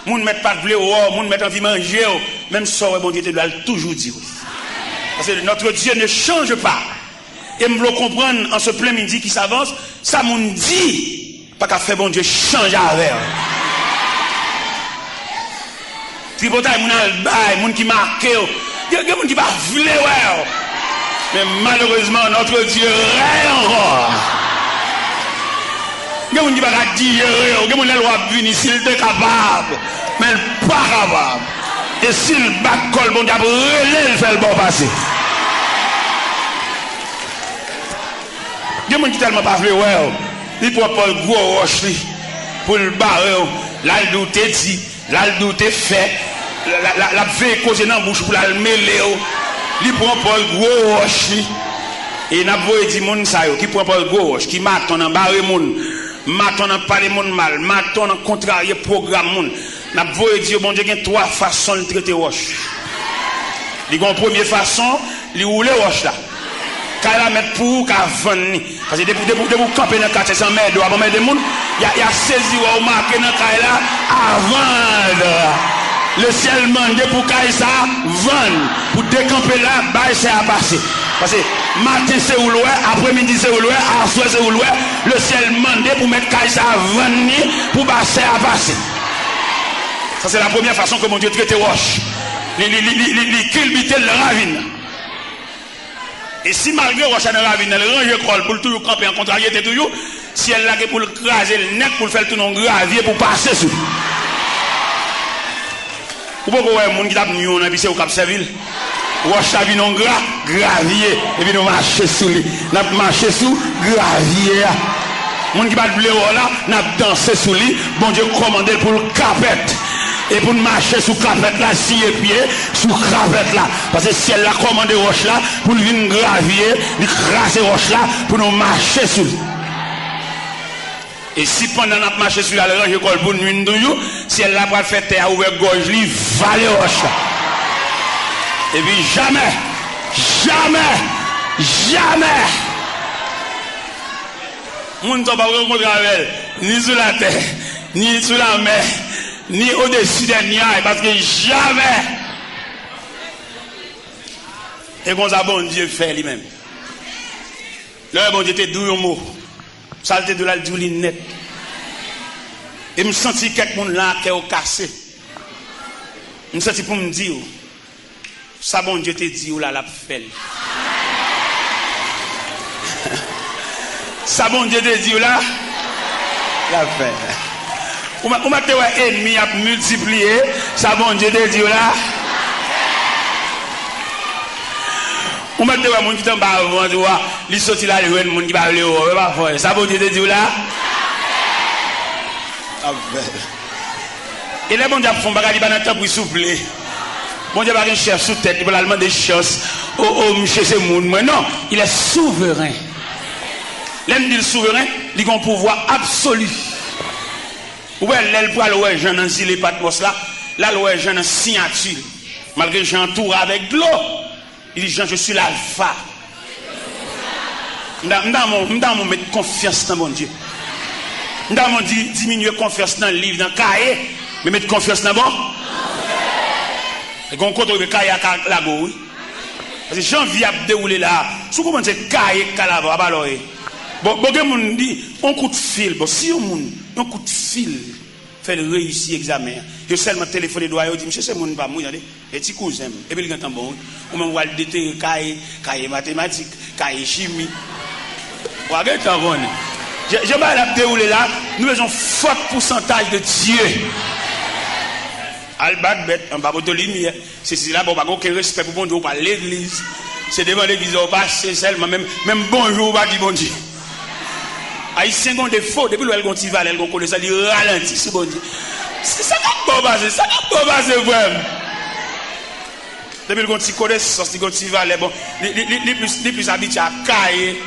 moun met pas de blé, moun met envie manger, même ça, bon Dieu te doit toujours dire. Parce que notre Dieu ne change pas. Et me le comprendre en ce plein midi qui s'avance, ça moun dit, pas qu'à faire bon Dieu change avec. Tripotaille, moun albaï, moun qui marque, il y a des gens qui pas vle ouais. Mais malheureusement, notre Dieu règne encore. Il y a des gens qui pas dire, il y a des gens qui va venir s'il est capable, mais il n'est pas capable. Et s'il bat col, bon Dieu, il fait le bon passer. Il y a des gens qui tellement pas vle ouais. Il prend pas le gros roche pour le barrer. Là, il doute dit, là, il doute fait. La veille cause dans la bouche pour la mêler. Il prend pas le gros roche. Et n'a pas dit moun sa yo qui prend pas le gros roche, qui maton en barrer moun, maton en parler moun mal, maton en contrarier programme moun. N'a pas dit bon Dieu gen trois façons de traiter roche. Il y a une première façon, il roule roche là. Quand il mettre pour qu'à vendre. Parce que depuis vous camper dans le quartier sans mettre avant mettre des moun, il y a saisi ou marqué dans le là à vendre. Le ciel mande pour qu'il ça vendre, pour décamper là, bah c'est à passer. Parce que matin c'est où l'ouest, après-midi c'est où l'ouest, à soir c'est où l'ouest, le ciel mande pour mettre qu'il ça vendre, pour passer à passer. Ça c'est la première façon que mon Dieu traite roche. Il culbute le ravine. Et si malgré roche dans la ravine, elle range col pour toujours camper en contrariété toujours, si elle l'a pour le craser le nez, pour le faire tout non gravier pour passer sous. Ou pas qu'on monde qui tape nous dans piscine au Cap Serville. Roche a vu non gravier et puis nous marcher sous lui. N'a marché sous gravier. Monde qui bat blé là, n'a dansé sous lui. Bon Dieu commandé pour le capette. Et pour marcher sous capette là, si et pied, sous capette là. Parce que si elle a commandé roche là, pour venir gravier, il craser roche là, pour nous marcher sous lui. Et si pendant notre marché sur la range col pour nous nous, si elle l'a pas fait terre ouvert gorge li valer roche. Et puis jamais moun to pas rencontrer avec elle ni sur la terre, ni sur la mer, ni au-dessus des nuages parce que jamais. Et comme ça bon Dieu fait lui-même. Le bon Dieu te dit un mot. Saleté de la douline net. Et me senti quelqu'un là qui est cassé. Me senti pour me dire ça bon Dieu te dit ou là la fait. Ça bon Dieu te dit ou là la fait. Ou m'a te ouais ennemi a multiplié, ça bon Dieu te dit ou là. Ou m'a te ouais moun qui t'en bas avant tu vois, li sorti là le moun qui va le haut, pas fort. Ça bon Dieu te dit ou là. Et les bon Dieu font bagage dans temps pour souffler. Bon Dieu pas un chef sous tête, il va demander des choses au monsieur ce monde. Mais non, il est souverain. L'homme dit souverain, il a un pouvoir absolu. Ouais, elle pour aller Jean dans les patmos là, là le Jean dans signature. Malgré Jean entouré avec de l'eau, il dit Jean je suis l'alpha. M'dam mettre confiance dans mon Dieu. M'dam diminuer confiance dans le livre, dans le cahier, mais mettre confiance dans bon. Et qu'on compte le cahier à la go, oui. Parce que janvier a déroulé là, si vous commencez cahier calava, alors bon moun dit on coup de fil, bon si on coup de fil fait réussir l'examen. Je seulement téléphoné doigt, dit monsieur c'est mon pas moi regardez, et petit cousin et puis il entend bon, ou même va déterrer cahier mathématiques, cahier chimie. Regardez tant bon. Je vais la dérouler là, nous avons un fort pourcentage de Dieu. Albat bête, en bas de lumière. C'est là, bon, pas aucun respect pour bon Dieu, pas l'église. C'est devant l'église, on passe, c'est seulement, même bonjour, pas dit bon Dieu. Haïtien ont des faux, depuis qu'elle continue, elle connaît ça, il ralentit, c'est bon Dieu. C'est ça qui est basé, ça qui est basé, vraiment. Depuis qu'elle continue, connaissance, il continue, bon, les plus habitués à cailler.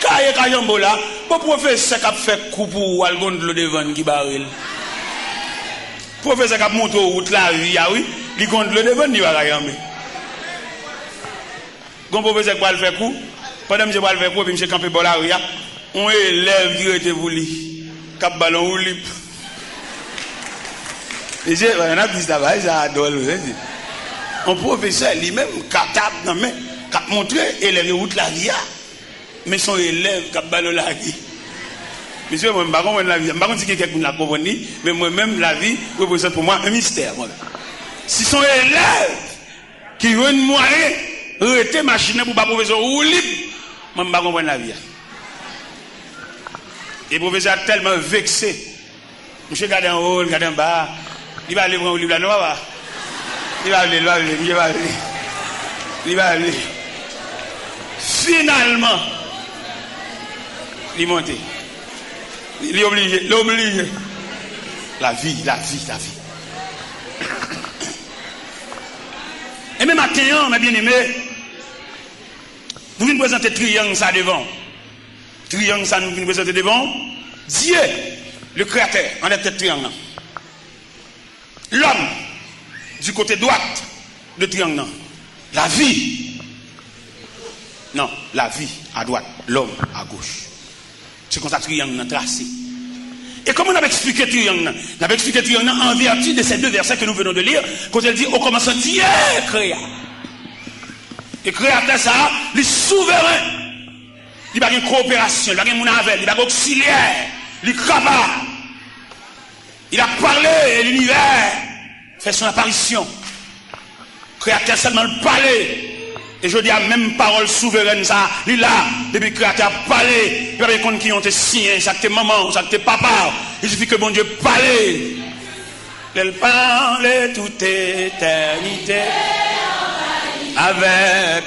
Kayambo là, pour professeur qui a fait coup pour algon de l'eau devant qui baril. Professeur qui a monté au route la vie, oui, il compte le devant, il va kayambe. Gon professeur qui va le faire coup, pendant que je vais le faire coup, puis je campé pour la rue, on élève qui était voulu, cap ballon ou lip. Et j'ai un dit ça, j'adore. Un professeur lui-même, capable, mais cap montrer élève route la vie, mais son élève cap ballon la vie. Monsieur, moi, je ne sais pas la vie. Je ne sais pas si quelqu'un l'a compris, mais moi-même, la vie représente pour moi un mystère. Si son élève qui veut une moyen, arrêter machine pour pas professeur ou libre, moi, je ne sais pas comprendre la vie. Et le professeur a tellement vexé. Monsieur, regarde en haut, regarde en bas. Il va aller prendre le livre là, non, va. Il va aller. Finalement, il monte. Il est obligé. La vie. Et même matin, mes bien-aimés, nous venons présenter triangle ça devant. Triangle ça nous venons présenter devant. Dieu, le créateur, en tête triangle. L'homme, du côté droite de triangle. La vie. Non, la vie à droite, l'homme à gauche. C'est comme ça que triangle est tracé. Et comment on avait expliqué triangle? On avait expliqué triangle en vertu de ces deux versets que nous venons de lire, quand elle dit au commencement Dieu créa. Et créateur ça, il est souverain. Il n'y a pas de coopération, il n'y a pas de monnaie, il n'y a pas d'auxiliaire, il est capable. Il a parlé et l'univers fait son apparition. Créateur seulement le parler. Et je dis à même parole souveraine ça, il est là, depuis que créateur a parlé, il n'y a pas de qui ont été signés, ça que maman, ça que papa, il suffit que bon Dieu parle. Elle parle toute éternité avec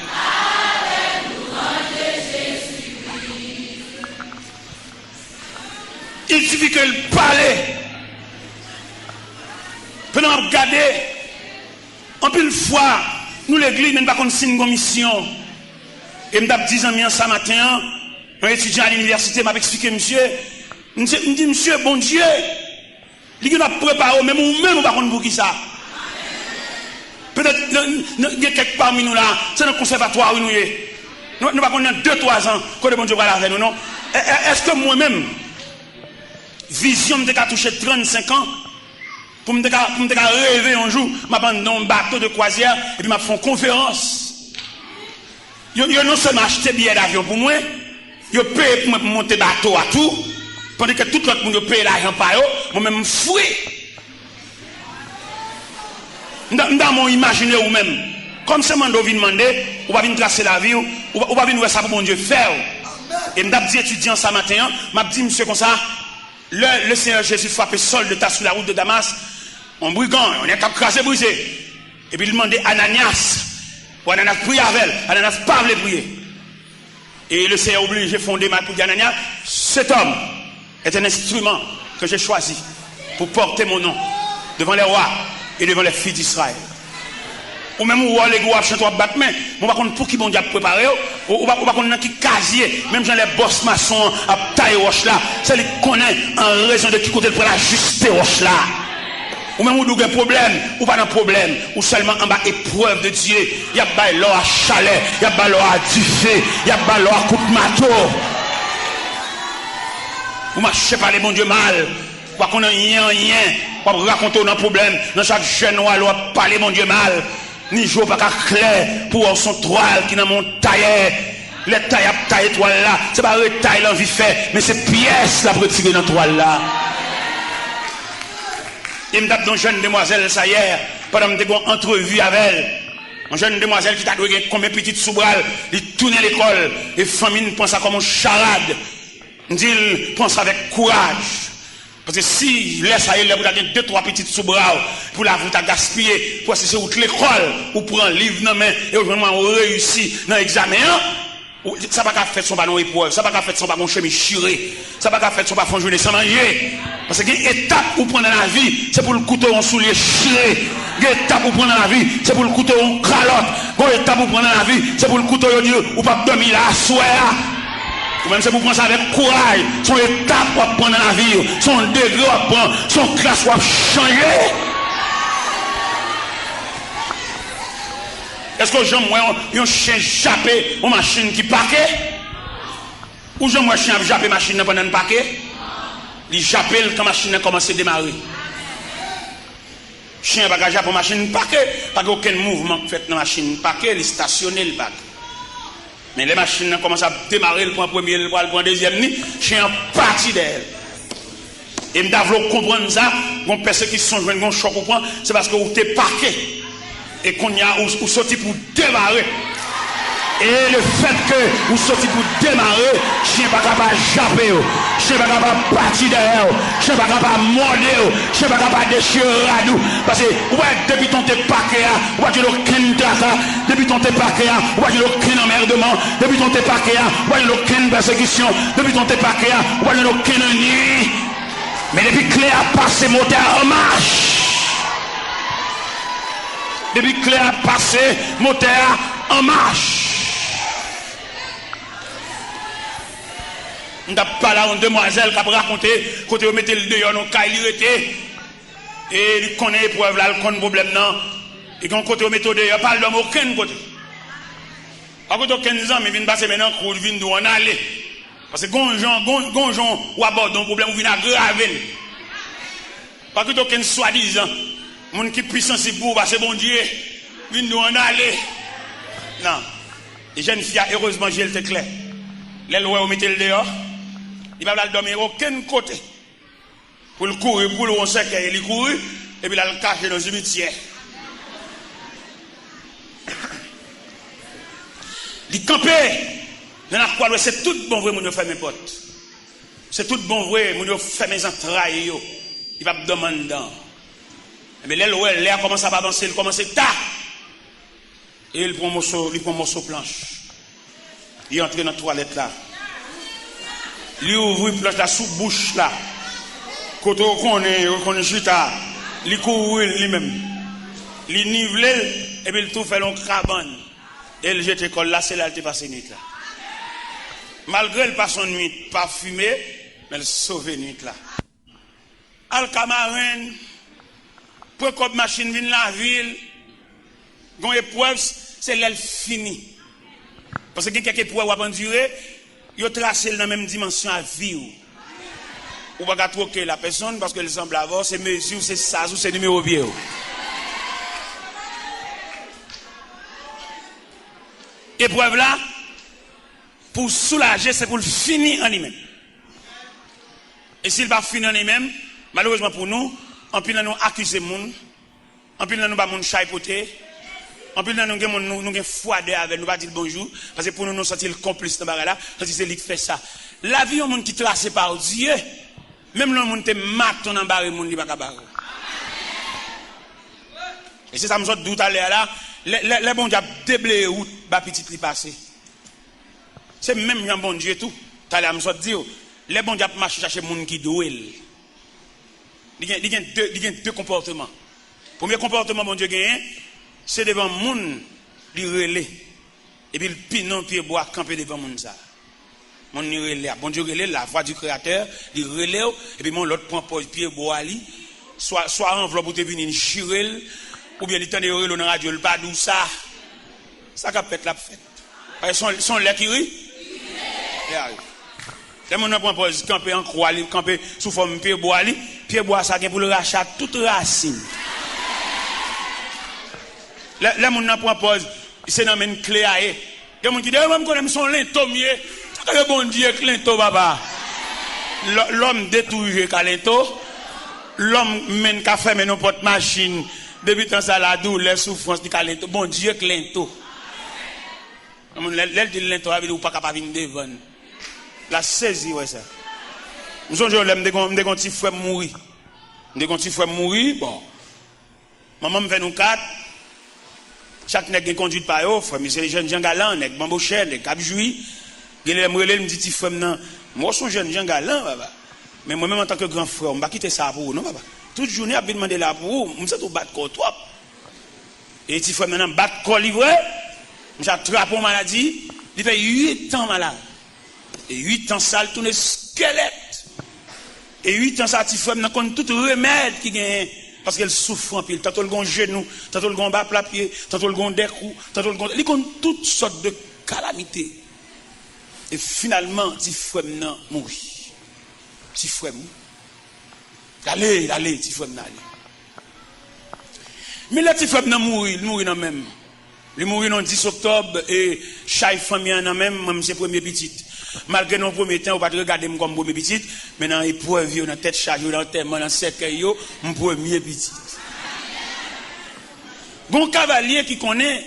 il suffit qu'elle parle. Pendant à regarder, en plus une fois, nous l'église, nous ne pouvons pas signer une commission. Et je me dis, ça matin, un étudiant à l'université m'a expliqué, monsieur, me dit, monsieur, bon Dieu, il nous a préparé, même ou même, on va pour qui ça. Peut-être, il y a quelques parmi nous là, c'est un conservatoire où nous sommes. Nous ne pouvons pas 2-3 ans, que le bon Dieu va avec nous, non? Est-ce que moi-même, vision me a touché 35 ans, pour me rêver un jour, je vais dans un bateau de croisière et puis je fais une conférence. Ils non seulement acheté billet d'avion pour moi, ils payent pour monter bateau à tout, pendant que tout l'autre monde paye l'argent par eux, moi-même je fouille. Dans mon imaginaire ou même, comme c'est mon vient demander, on va venir tracer la vie, on va venir voir ça pour mon Dieu faire. Et je me dis étudiant ce matin, je me dis monsieur comme ça, le Seigneur Jésus frappait Saul de tas sur la route de Damas, en brigand, on est crasé, brisé. Et puis il demandait Ananias, pour Ananias prier avec elle, Ananias pas voulait prier. Et le Seigneur obligé de fonder pour dire Ananias, cet homme est un instrument que j'ai choisi pour porter mon nom devant les rois et devant les filles d'Israël. Ou même où les gars chantent à battre main, on va connaître pour qui bon Dieu préparé, ou va connaître qui casier, même dans les boss maçons à taille roche là, c'est les connaît en raison de qui côté pour la juste roche là. Ou même où il y a un problème, ou pas de problème, ou seulement en bas épreuve de Dieu, il y a pas l'or à chalet, il y a pas l'or à duffé, il y a pas l'or à coup de marteau. Vous marchez pas les bon Dieu mal, quoi qu'on a rien, quoi raconter un problème, dans chaque jeune ou alors parler mon Dieu mal. Ni jour pas clair pour son toile qui dans mon tailleur. Les tailles à tailler toile là, c'est pas retaille l'envie fait, mais c'est pièce là pour tirer dans toile là. Il me tape dans une jeune demoiselle ça hier, pendant que j'ai une entrevue avec elle. Une jeune demoiselle qui t'a donné combien de petites sous-bras, il tourne à l'école, et famille pense ça comme une charade. Il dit, pense avec courage. Parce que si laisse à elle, vous avez 2-3 petites sous-bras pour la vous gaspiller, pour c'est où l'école, ou prendre un livre dans main, et vraiment on réussit dans l'examen, ça va pas faire son ballon épreuve, ça va pas faire son ballon chemin chiré, ça va pas faire son ballon journée sans manger. Parce que l'étape pour prendre dans la vie, c'est pour le couteau en soulier chiré. L'étape pour prendre dans la vie, c'est pour le couteau en calotte. L'étape pour prendre dans la vie, c'est pour le couteau en dire, ou pas dormir là, soir. Ou même c'est pour prendre ça avec courage. Son étape pour prendre dans la vie, son degré pour prendre, son classe pour changer. Est-ce que j'aime moi un chien jappé une machine qui paquet? Ou j'aime moi un chien jappé machine pendant un paquet? Il jappé quand la machine a commencé à démarrer. Chien bagage pour machine paquet, pas aucun mouvement fait dans machine paquet, il stationné le bac. Mais les machines commencent à démarrer le point premier, le point deuxième ni, chien parti d'elle. Et me dois comprendre ça, gon personne qui sont joindre gon choc au point, c'est parce que vous t'es parqué et qu'on y a ou sorti pour démarrer. Et le fait que vous sortez pour démarrer, chien pas capable de japper, chien pas capable de partir derrière, chien pas capable de morder, chien pas capable de déchirer à nous. Parce que, ouais, depuis ton t'es paquet, ouais, tu l'as aucun tracas, depuis ton t'es paquet, ouais, tu l'as aucun emmerdement, depuis ton t'es paquet, ouais, tu l'as aucune persécution, depuis ton t'es paquet, ouais, tu l'as aucun ennemi. Mais depuis que Claire a passé, moteur en marche. Depuis que Claire a passé, moteur en marche. On n'a pas là une demoiselle qui a raconté quand on mettait le dehors dans le cas il était et il connaît l'épreuve là, il connaît le problème non et quand côté on mettait dehors pas l'homme aucun côté pas côté aucun ans mais vient passer maintenant cour vient d'où on aller parce que gonjon ou aborde un problème ou vient aggraver pas côté aucun soi-disant monde qui puissant c'est pour parce que bon Dieu vient d'où on aller non les jeunes filles heureusement j'ai le clair les lois on mettait le dehors il va pas dormir aucun côté. Pour le courir, pour le on sait qu'il courir, et puis il a le caché dans le cimetière. Il campé, dans la croix, c'est tout bon vrai, mon fait mes potes. C'est tout bon vrai, mon fait mes entrailles, il va me demander. Mais l'air commence à avancer, il commence à ta. Et il prend un morceau planche. Il entre dans la toilette là. Il ouvre une planche là sous bouche là. Quand on est chuta, il court lui-même. Il nivelle et puis il tout fait un crabane. Et il jette l'école là, c'est là qu'il passe nuit là. Malgré le passe une nuit pas fumé, mais il sauve nuit là. Alcamarin, pour que machine vienne la ville, gon épreuve, c'est l'elle fini. Parce que quelqu'un qui pourrait endurer, il a tracé dans la même dimension à vivre. Ou pas troquer la personne parce qu'elle semble avoir ses mesures, ses sas ou ses numéros vieux. Épreuve là, pour soulager, c'est pour le finir en lui-même. Et s'il va finir en lui-même, malheureusement pour nous, en plus nous accuser moun, en plus nous pas moun chaipoter, en plus nous avons froidé avec nous pas dire bonjour parce que pour nous sentir complice dans bagarre là, parce que c'est lui qui fait ça. La vie un monde qui tracé par Dieu, même le monde te mat ton embarré monde li pas capable. Et c'est ça me sort doute à l'air là, les bon Dieu déblayé route ba petite li passer. C'est même un bon Dieu tout. T'as l'air me sort dire les bon Dieu marcher chercher monde qui doué. Il y a deux comportements. Premier comportement bon Dieu gagne, c'est devant monde li relé et puis le pinon pied bois camper devant monde ça. Mon relé, bon Dieu relé la voix du créateur, il relé et puis mon l'autre prend pied bois li soit enveloppe pour te venir chirel ou bien il tend de relé dans radio le pas d'où ça qu'a fait la fête. Son lait qui rit. Les mon prend pause camper en croix li camper sous forme pied bois ça gain pour le rachat toute racine. Les mon prend pause c'est dans une clé à eux. Les mon qui dit même connaît son lento mieux. Le bon Dieu Clinton papa. L'homme détruit Calento. L'homme mène qu'à faire nos porte machine. Depuis tant ça la douleur, les souffrances de Calento. Bon Dieu Clinton. L'aile de Clinton avait ou pas capable de devant. La saisie ouais ça. Nous sommes l'aime de quand petit frère mourir. De quand petit frère mourir bon. Maman me fait nous quatre. Chaque nèg conduit par eux, frère, c'est les jeunes gens galants, nèg bamboucher, nèg capjoui. Il me dit petit frère non, moi son jeune gens galant papa. Mais moi même en tant que grand frère, on va quitter ça pour non papa. Toute journée a demandé là pour, on s'est tout battre corps toi. Et petit frère maintenant battre corps livré, j'ai attrapé une maladie, il fait 8 ans malade. Et 8 ans ça, il tourne squelette. Et 8 ans ça, petit frère n'a connaît tout remède qui gagne. Parce qu'elle souffre en pile. Tantôt le gon genou, tantôt le gon bas plat pied, tantôt le gon décou, tantôt le gon. Il connaît toutes sortes de calamités. Et finalement, petit frère n'a mouri. Petit frère. Allez, petit frère n'a allé. Mais les petits frères n'ont mouru, ils mourent dans même. Ils mourent le 10 octobre et chaque famille en même, même c'est premier petit. Malgré nos premiers temps, on va pas regarder comme premier petit, mais dans l'épreuve, dans la tête chargée, dans le thème, dans le cercueil, mon premier petit. Bon cavalier qui connaît,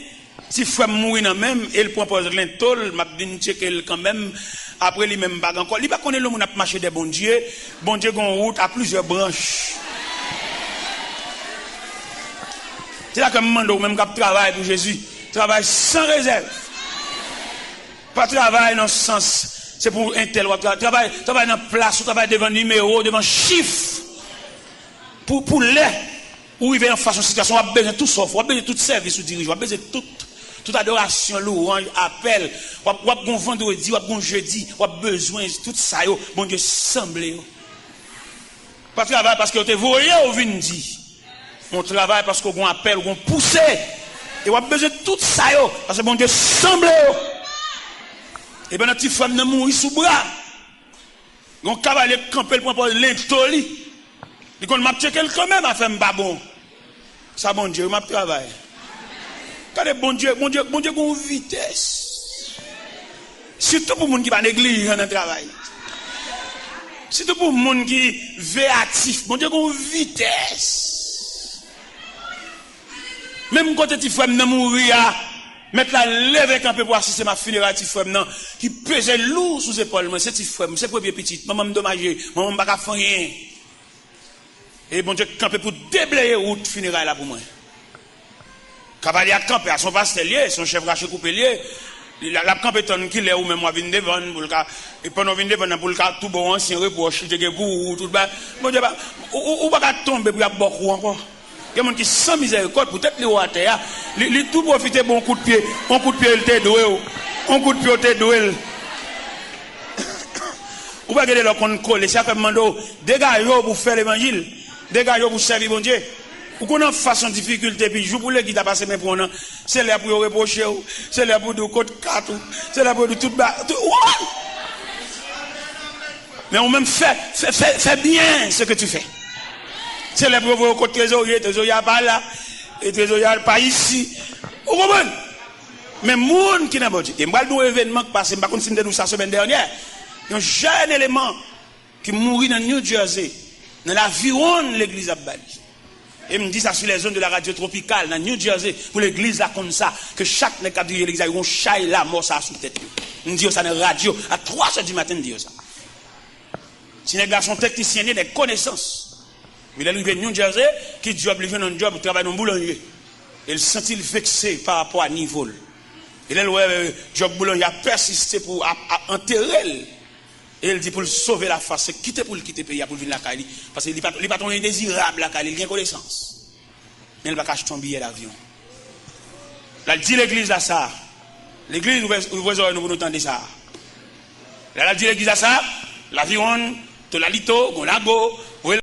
si frère mourir dans même, et il propose l'intol, m'a dit checker quand même, après lui même pas encore. Il pas connaît l'homme qui a marché des bon Dieu gon route à plusieurs branches. C'est là que je demande même qui travaille pour Jésus, travaille sans réserve. Pas travail dans le sens, c'est pour un tel, travail dans place, travail devant numéro, devant chiffre. Pour les, où il vient en face de situation, on a besoin de tout sauf, on a besoin de tout service ou dirigeant, on a besoin de toute adoration, louange, appel, on a besoin de vendredi, on a besoin de jeudi, on a besoin de tout ça, bon Dieu, semblé. Pas travail parce que vous êtes voyé ou venu dire. On travaille parce qu'on appelle, on pousse. Et on a besoin de tout ça, parce que bon Dieu, semblé. Et bien, notre petit frère n'a mouru sous bras. On cavalier campé le point pour l'intoli. Et qu'on m'a checké quand même à faire un bon. Ça, bon Dieu, m'a travaillé. Regardez, bon Dieu, une vitesse. Surtout pour les gens qui va négliger dans le travail. Surtout pour les gens qui veulent actif. Bon Dieu, une vitesse. Même quand petit frère n'a mouru, mettre la lèvre un peu pour assister ma funéraille, petit frère, qui pesait lourd sous épaules, moi, c'est petit frère, c'est premier petit, maman me dommagé, maman m'a pas fait rien. Et bon Dieu, campé pour déblayer route funéraille là pour moi. Cavalier a campé à son pasteur lié, son chef raché coupé lié, la campé tonne qu'il est ou même moi vinn devant, pour le cas, et pendant vinn devant, pour le cas, tout bon, ancien reproche, il était pour, tout bas, bon Dieu, ou pas tomber pour y avoir beaucoup encore. Il y a des gens qui sans miséricorde, peut-être les rois terre, ils tout profiter bon coup de pied, un coup de pied il t'est doué, un coup de pied il t'est doué. Ou pas regarder leur compte coller, c'est à demander dégagez pour faire l'évangile, dégagez pour servir bon Dieu. Ou qu'on a façon difficulté puis joue pour les qui t'a passé mais pour nous, c'est là pour reprocher, c'est là pour du code 4, c'est là pour du tout bas. Mais on même fait bien ce que tu fais. C'est les preuves au côté trésorier pas là, et trésorier pas ici. Vous comprenez? Mais monde qui n'a pas dit. Et moi, nous événement qui passe, je ne sais pas si nous ça semaine dernière. Il y a un jeune élément qui mourit dans New Jersey, dans l'aviron de l'église à Bali. Et me dit ça sur les zones de la radio tropicale, dans New Jersey, pour l'église là comme ça, que chaque n'est qu'à dire l'église, ils vont chailler la mort ça sous tête. Me dit ça dans la radio, à 3h du matin, me dit ça. Si les gars sont techniciens, des connaissances. Il est arrivé à New Jersey, qui job, il vient dans un job, il travaille dans un boulanger. Il se sentit vexé par rapport à niveau. Il est le job boulanger a persisté pour enterrer. Et il dit pour le sauver la face, c'est quitter pour le quitter le pays, pour venir la Cali. Parce qu'il n'est pas indésirable la Cali, il a connaissance. Mais il va acheter un billet d'avion. Là, il dit l'église à ça. L'église, nous nous entendons ça. Là, il dit l'église à ça, l'avion, de la lito, gon lago,